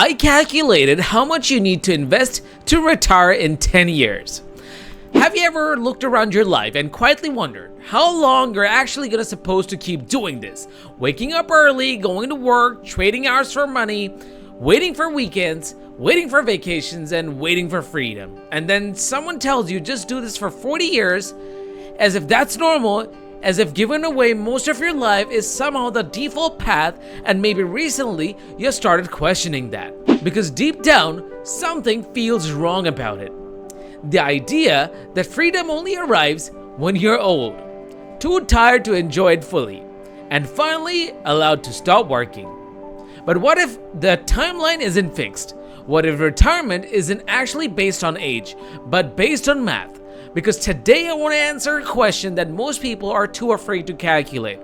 I calculated how much you need to invest to retire in 10 years. Have you ever looked around your life and quietly wondered how long you're actually supposed to keep doing this? Waking up early, going to work, trading hours for money, waiting for weekends, waiting for vacations, and waiting for freedom. And then someone tells you just do this for 40 years, as if that's normal, as if giving away most of your life is somehow the default path, and maybe recently you started questioning that. Because deep down, something feels wrong about it. The idea that freedom only arrives when you're old, too tired to enjoy it fully, and finally allowed to stop working. But what if the timeline isn't fixed? What if retirement isn't actually based on age, but based on math? Because today I want to answer a question that most people are too afraid to calculate.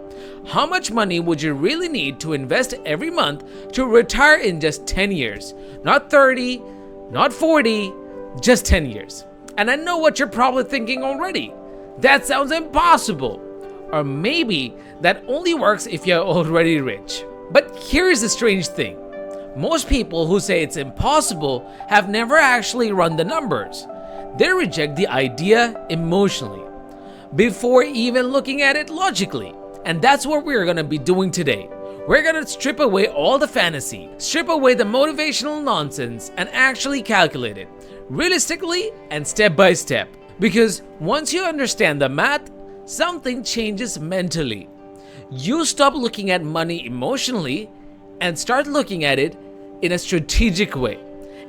How much money would you really need to invest every month to retire in just 10 years? Not 30, not 40, just 10 years. And I know what you're probably thinking already. That sounds impossible. Or maybe that only works if you're already rich. But here's the strange thing. Most people who say it's impossible have never actually run the numbers. They reject the idea emotionally before even looking at it logically. And that's what we're going to be doing today. We're going to strip away all the fantasy, strip away the motivational nonsense, and actually calculate it realistically and step by step. Because once you understand the math, something changes mentally. You stop looking at money emotionally and start looking at it in a strategic way.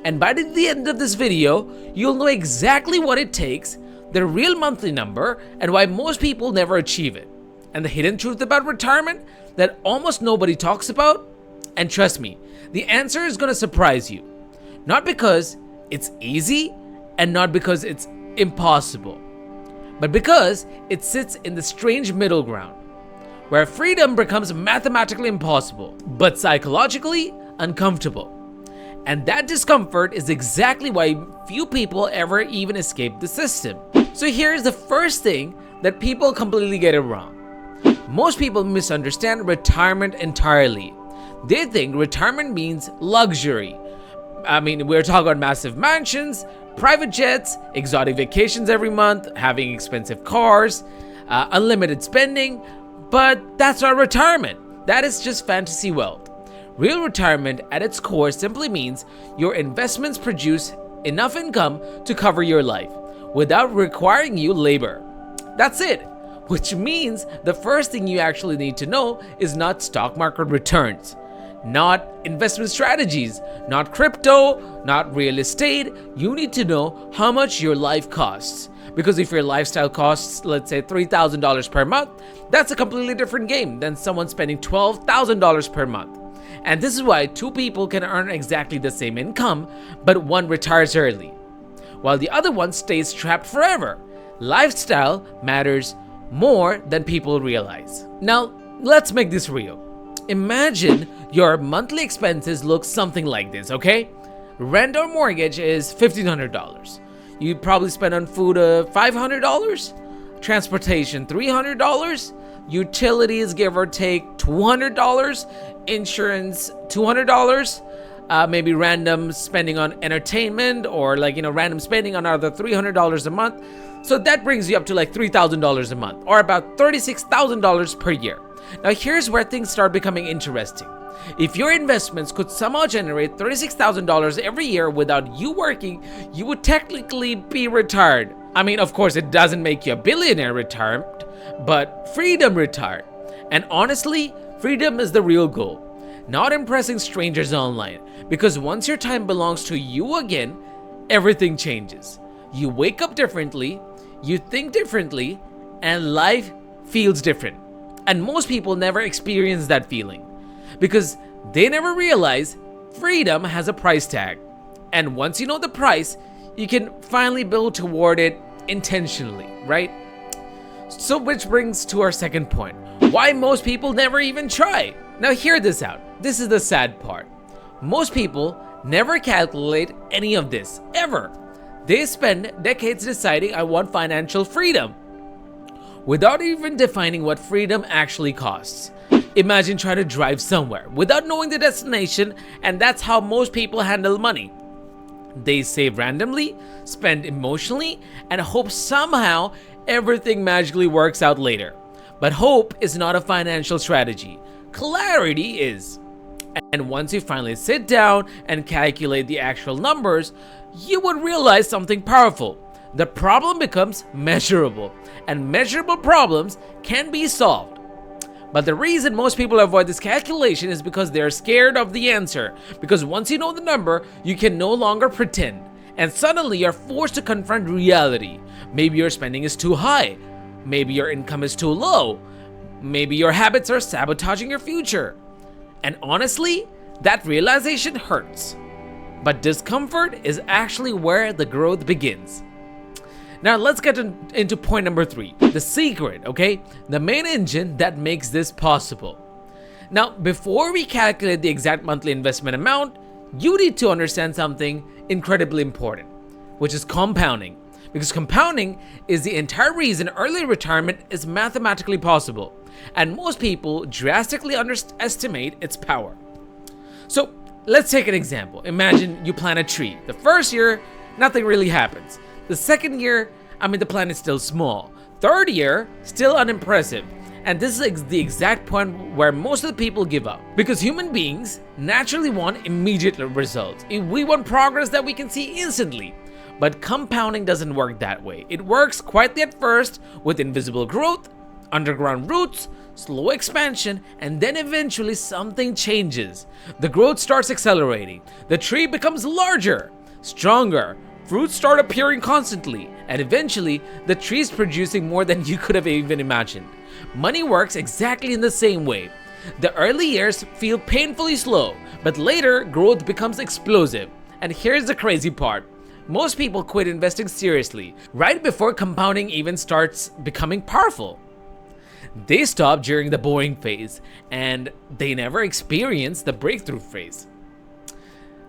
And by the end of this video, you'll know exactly what it takes, the real monthly number, and why most people never achieve it. And the hidden truth about retirement that almost nobody talks about. And trust me, the answer is going to surprise you. Not because it's easy and not because it's impossible, but because it sits in the strange middle ground, where freedom becomes mathematically impossible, but psychologically uncomfortable. And that discomfort is exactly why few people ever even escape the system. So here's the first thing that people completely get it wrong. Most people misunderstand retirement entirely. They think retirement means luxury. I mean, we're talking about massive mansions, private jets, exotic vacations every month, having expensive cars, unlimited spending, but that's not retirement. That is just fantasy wealth. Real retirement at its core simply means your investments produce enough income to cover your life without requiring you labor. That's it. Which means the first thing you actually need to know is not stock market returns, not investment strategies, not crypto, not real estate. You need to know how much your life costs. Because if your lifestyle costs, let's say $3,000 per month, that's a completely different game than someone spending $12,000 per month. And this is why two people can earn exactly the same income, but one retires early, while the other one stays trapped forever. Lifestyle matters more than people realize. Now, let's make this real. Imagine your monthly expenses look something like this, okay? Rent or mortgage is $1,500. You probably spend on food $500, transportation $300, utilities give or take $200, insurance $200, maybe random spending on entertainment or random spending on another $300 a month. So that brings you up to like $3,000 a month, or about $36,000 per year. Now here's where things start becoming interesting. If your investments could somehow generate $36,000 every year without you working, you would technically be retired. I mean, of course, it doesn't make you a billionaire retired, but freedom retired. And honestly, freedom is the real goal, not impressing strangers online. Because once your time belongs to you again, everything changes. You wake up differently, you think differently, and life feels different. And most people never experience that feeling because they never realize freedom has a price tag. And once you know the price, you can finally build toward it intentionally, right? So which brings to our second point. Why most people never even try. Now hear this out. This is the sad part. Most people never calculate any of this, ever. They spend decades deciding I want financial freedom without even defining what freedom actually costs. Imagine trying to drive somewhere without knowing the destination, and that's how most people handle money. They save randomly, spend emotionally, and hope somehow everything magically works out later. But hope is not a financial strategy. Clarity is. And once you finally sit down and calculate the actual numbers, you would realize something powerful. The problem becomes measurable, and measurable problems can be solved. But the reason most people avoid this calculation is because they're scared of the answer. Because once you know the number, you can no longer pretend. And suddenly you're forced to confront reality. Maybe your spending is too high. Maybe your income is too low. Maybe your habits are sabotaging your future. And honestly, that realization hurts. But discomfort is actually where the growth begins. Now let's get into point number 3, the secret, okay? The main engine that makes this possible. Now, before we calculate the exact monthly investment amount, you need to understand something incredibly important, which is compounding. Because compounding is the entire reason early retirement is mathematically possible, and most people drastically underestimate its power. So let's take an example. Imagine you plant a tree. The first year, nothing really happens. The second year, the plant is still small. Third year, still unimpressive. And this is the exact point where most of the people give up. Because human beings naturally want immediate results. We want progress that we can see instantly. But compounding doesn't work that way. It works quietly at first with invisible growth, underground roots, slow expansion, and then eventually something changes. The growth starts accelerating. The tree becomes larger, stronger. Fruits start appearing constantly, and eventually, the tree is producing more than you could have even imagined. Money works exactly in the same way. The early years feel painfully slow, but later, growth becomes explosive. And here's the crazy part. Most people quit investing seriously, right before compounding even starts becoming powerful. They stop during the boring phase, and they never experience the breakthrough phase.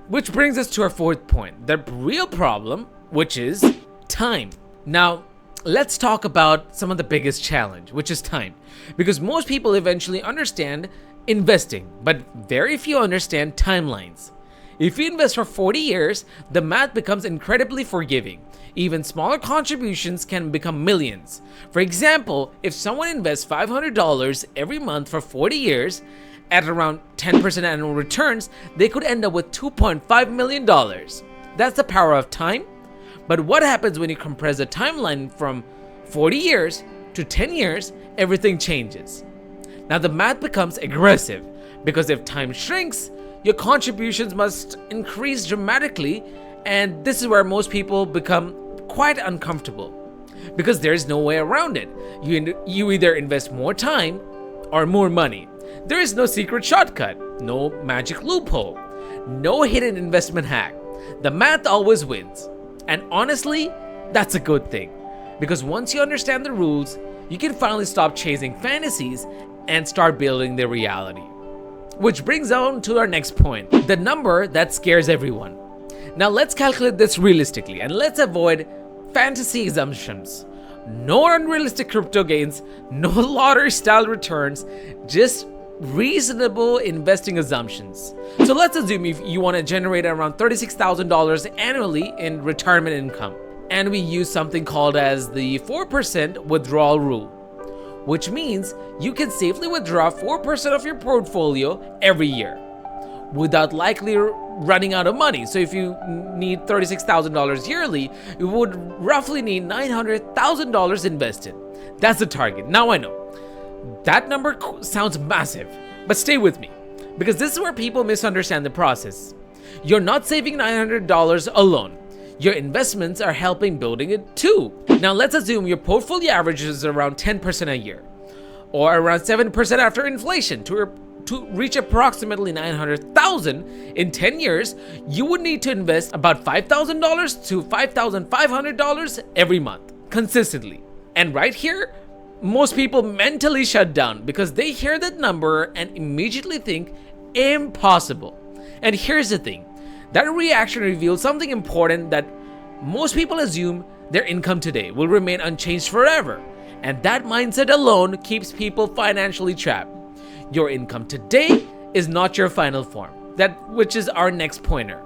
Which brings us to our 4th point, the real problem, which is time. Now, let's talk about some of the biggest challenge, which is time. Because most people eventually understand investing, but very few understand timelines. If you invest for 40 years, the math becomes incredibly forgiving. Even smaller contributions can become millions. For example, if someone invests $500 every month for 40 years, at around 10% annual returns, they could end up with $2.5 million. That's the power of time. But what happens when you compress a timeline from 40 years to 10 years? Everything changes. Now the math becomes aggressive, because if time shrinks, your contributions must increase dramatically, and this is where most people become quite uncomfortable, because there's no way around it. You either invest more time or more money. There is no secret shortcut, no magic loophole, no hidden investment hack. The math always wins. And honestly, that's a good thing. Because once you understand the rules, you can finally stop chasing fantasies and start building the reality. Which brings on to our next point, the number that scares everyone. Now let's calculate this realistically, and let's avoid fantasy assumptions. No unrealistic crypto gains, no lottery style returns, just reasonable investing assumptions. So let's assume if you want to generate around $36,000 annually in retirement income, and we use something called as the 4% withdrawal rule, which means you can safely withdraw 4% of your portfolio every year without likely running out of money. So if you need $36,000 yearly, you would roughly need $900,000 invested. That's the target. Now I know that number sounds massive, but stay with me, because this is where people misunderstand the process. You're not saving $900 alone. Your investments are helping building it too. Now let's assume your portfolio averages around 10% a year, or around 7% after inflation. To reach approximately $900,000 in 10 years, you would need to invest about $5,000 to $5,500 every month, consistently. And right here, most people mentally shut down because they hear that number and immediately think impossible. And here's the thing, that reaction reveals something important, that most people assume their income today will remain unchanged forever. And that mindset alone keeps people financially trapped. Your income today is not your final form. Which is our next pointer.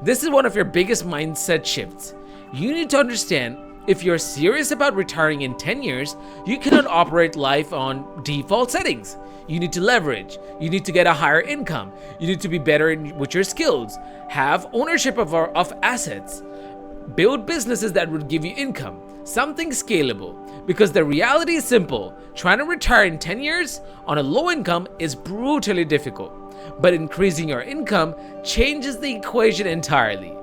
This is one of your biggest mindset shifts. You need to understand, if you're serious about retiring in 10 years, you cannot operate life on default settings. You need to leverage. You need to get a higher income. You need to be better with your skills. Have ownership of assets. Build businesses that would give you income. Something scalable. Because the reality is simple. Trying to retire in 10 years on a low income is brutally difficult. But increasing your income changes the equation entirely.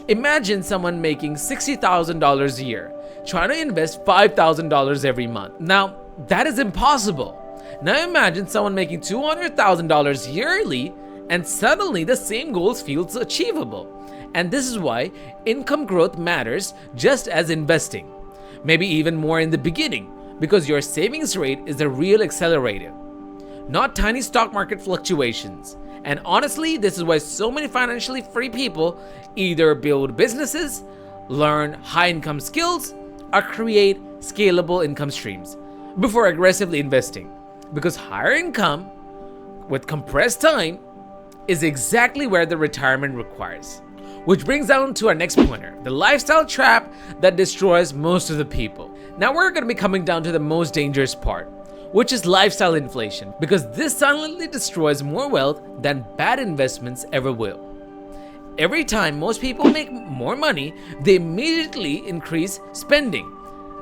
Imagine someone making $60,000 a year, trying to invest $5,000 every month. Now, that is impossible. Now imagine someone making $200,000 yearly, and suddenly the same goals feels achievable. And this is why income growth matters just as investing. Maybe even more in the beginning, because your savings rate is the real accelerator, not tiny stock market fluctuations. And honestly, this is why so many financially free people either build businesses, learn high income skills, or create scalable income streams before aggressively investing. Because higher income with compressed time is exactly where the retirement requires. Which brings down to our next pointer, the lifestyle trap that destroys most of the people. Now we're going to be coming down to the most dangerous part, which is lifestyle inflation, because this silently destroys more wealth than bad investments ever will. Every time most people make more money, they immediately increase spending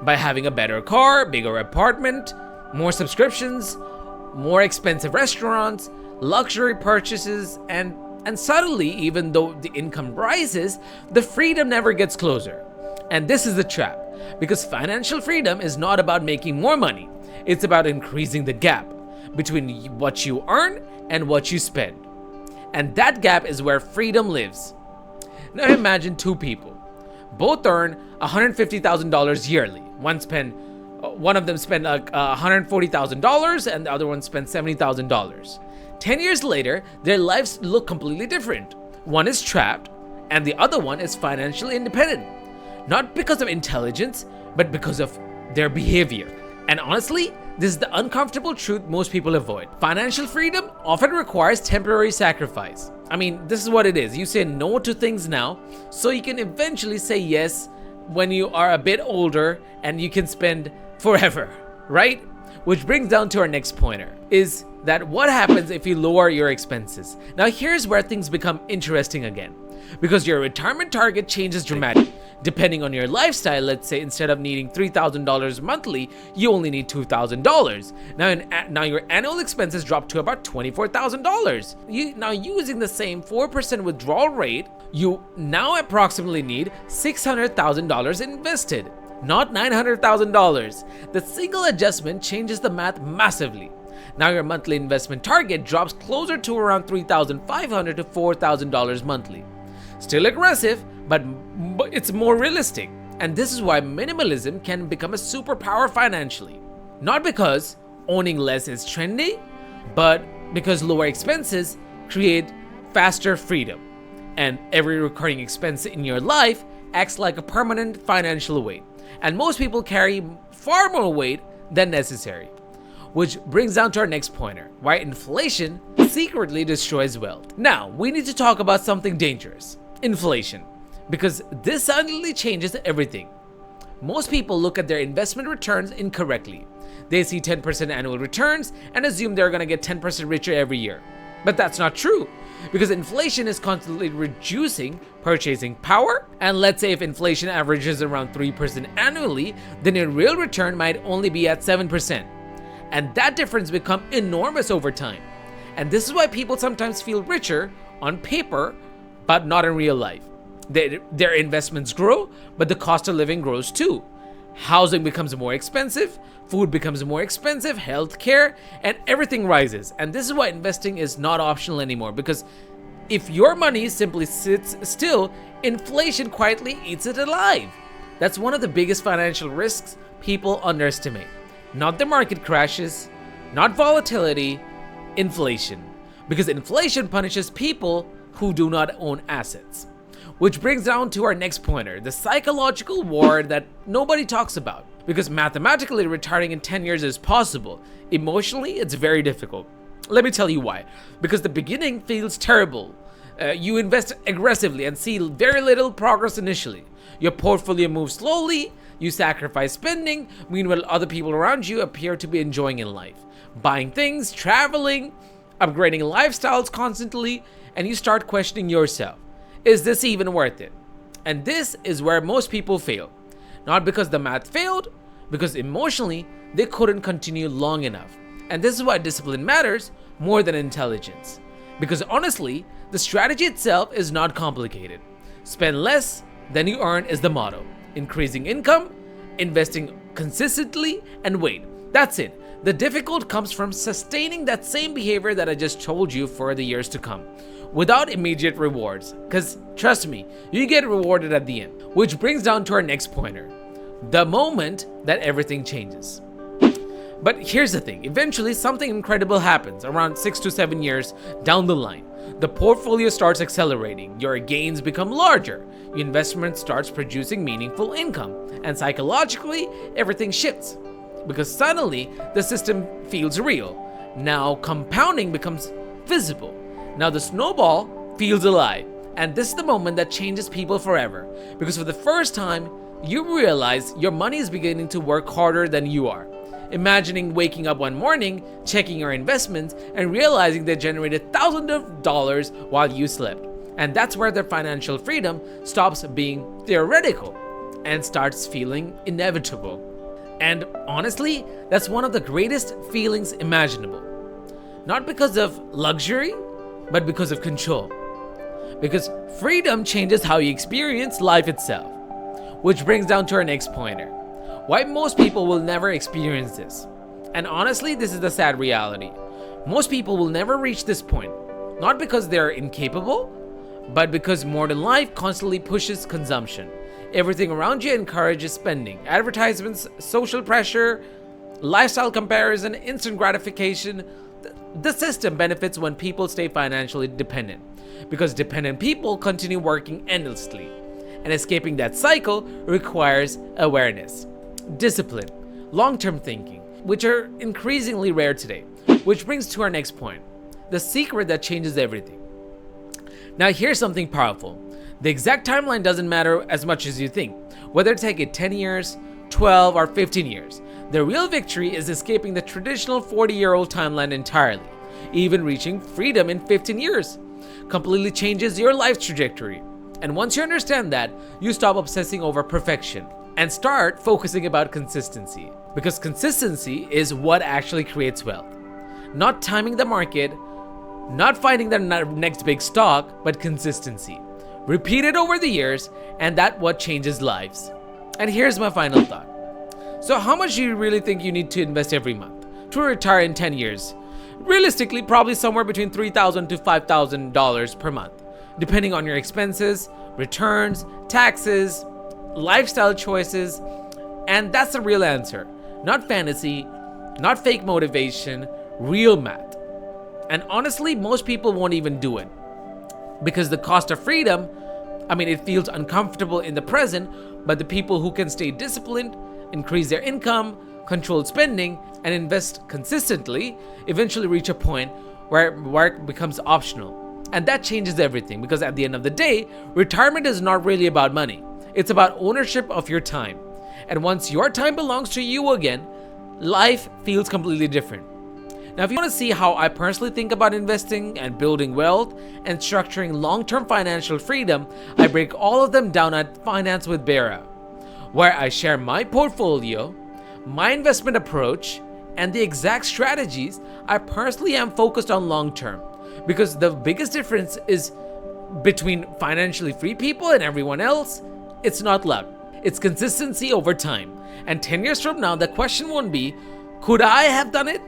by having a better car, bigger apartment, more subscriptions, more expensive restaurants, luxury purchases, and suddenly, even though the income rises, the freedom never gets closer. And this is the trap, because financial freedom is not about making more money. It's about increasing the gap between what you earn and what you spend. And that gap is where freedom lives. Now imagine two people. Both earn $150,000 yearly. One of them spend $140,000 and the other one spends $70,000. 10 years later, their lives look completely different. One is trapped and the other one is financially independent. Not because of intelligence, but because of their behavior. And honestly, this is the uncomfortable truth most people avoid. Financial freedom often requires temporary sacrifice. I mean, this is what it is. You say no to things now, so you can eventually say yes when you are a bit older and you can spend forever, right? Which brings down to our next pointer, is that what happens if you lower your expenses? Now here's where things become interesting again, because your retirement target changes dramatically. Depending on your lifestyle, let's say instead of needing $3,000 monthly, you only need $2,000. Now your annual expenses drop to about $24,000. Now using the same 4% withdrawal rate, you now approximately need $600,000 invested, not $900,000. The single adjustment changes the math massively. Now your monthly investment target drops closer to around $3,500 to $4,000 monthly. Still aggressive, but it's more realistic. And this is why minimalism can become a superpower financially. Not because owning less is trendy, but because lower expenses create faster freedom. And every recurring expense in your life acts like a permanent financial weight. And most people carry far more weight than necessary. Which brings down to our next pointer, why inflation secretly destroys wealth. Now, we need to talk about something dangerous, inflation, because this suddenly changes everything. Most people look at their investment returns incorrectly. They see 10% annual returns and assume they're going to get 10% richer every year. But that's not true, because inflation is constantly reducing purchasing power. And let's say if inflation averages around 3% annually, then your real return might only be at 7%. And that difference becomes enormous over time. And this is why people sometimes feel richer on paper, but not in real life. Their investments grow, but the cost of living grows too. Housing becomes more expensive, food becomes more expensive, healthcare, and everything rises. And this is why investing is not optional anymore, because if your money simply sits still, inflation quietly eats it alive. That's one of the biggest financial risks people underestimate. Not the market crashes, not volatility, inflation. Because inflation punishes people who do not own assets. Which brings down to our next pointer, the psychological war that nobody talks about. Because mathematically, retiring in 10 years is possible. Emotionally, it's very difficult. Let me tell you why. Because the beginning feels terrible. You invest aggressively and see very little progress initially. Your portfolio moves slowly, you sacrifice spending, meanwhile other people around you appear to be enjoying in life. Buying things, traveling, upgrading lifestyles constantly, and you start questioning yourself. Is this even worth it? And this is where most people fail. Not because the math failed, because emotionally they couldn't continue long enough. And this is why discipline matters more than intelligence. Because honestly, the strategy itself is not complicated. Spend less than you earn is the motto. Increasing income, investing consistently, and wait. That's it. The difficult comes from sustaining that same behavior that I just told you for the years to come, without immediate rewards. Because trust me, you get rewarded at the end. Which brings down to our next pointer. The moment that everything changes. But here's the thing, eventually something incredible happens around 6 to 7 years down the line. The portfolio starts accelerating, your gains become larger, your investment starts producing meaningful income, and psychologically, everything shifts. Because suddenly, the system feels real. Now compounding becomes visible. Now the snowball feels alive. And this is the moment that changes people forever. Because for the first time, you realize your money is beginning to work harder than you are. Imagining waking up one morning, checking your investments, and realizing they generated thousands of dollars while you slept. And that's where their financial freedom stops being theoretical and starts feeling inevitable. And honestly, that's one of the greatest feelings imaginable. Not because of luxury, but because of control. Because freedom changes how you experience life itself. Which brings down to our next pointer. Why most people will never experience this. And honestly, this is the sad reality. Most people will never reach this point. Not because they're incapable, but because modern life constantly pushes consumption. Everything around you encourages spending. Advertisements, social pressure, lifestyle comparison, instant gratification. The system benefits when people stay financially dependent. Because dependent people continue working endlessly. And escaping that cycle requires awareness, discipline, long-term thinking, which are increasingly rare today. Which brings to our next point, the secret that changes everything. Now here's something powerful. The exact timeline doesn't matter as much as you think, whether it takes 10 years, 12, or 15 years. The real victory is escaping the traditional 40-year-old timeline entirely. Even reaching freedom in 15 years completely changes your life trajectory. And once you understand that, you stop obsessing over perfection and start focusing about consistency. Because consistency is what actually creates wealth. Not timing the market, not finding the next big stock, but consistency. Repeat it over the years, and that's what changes lives. And here's my final thought. So how much do you really think you need to invest every month to retire in 10 years? Realistically, probably somewhere between $3,000 to $5,000 per month, depending on your expenses, returns, taxes, lifestyle choices, and that's the real answer. Not fantasy, not fake motivation, real math. And honestly, most people won't even do it. Because the cost of freedom, it feels uncomfortable in the present, but the people who can stay disciplined, increase their income, control spending, and invest consistently eventually reach a point where work becomes optional. And that changes everything, because at the end of the day, retirement is not really about money. It's about ownership of your time. And once your time belongs to you again, life feels completely different. Now, if you want to see how I personally think about investing and building wealth and structuring long-term financial freedom, I break all of them down at Finance with Bera, where I share my portfolio, my investment approach, and the exact strategies I personally am focused on long-term. Because the biggest difference is between financially free people and everyone else, it's not luck, it's consistency over time. And 10 years from now, the question won't be, could I have done it?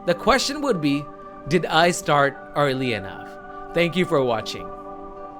The question would be, did I start early enough? Thank you for watching.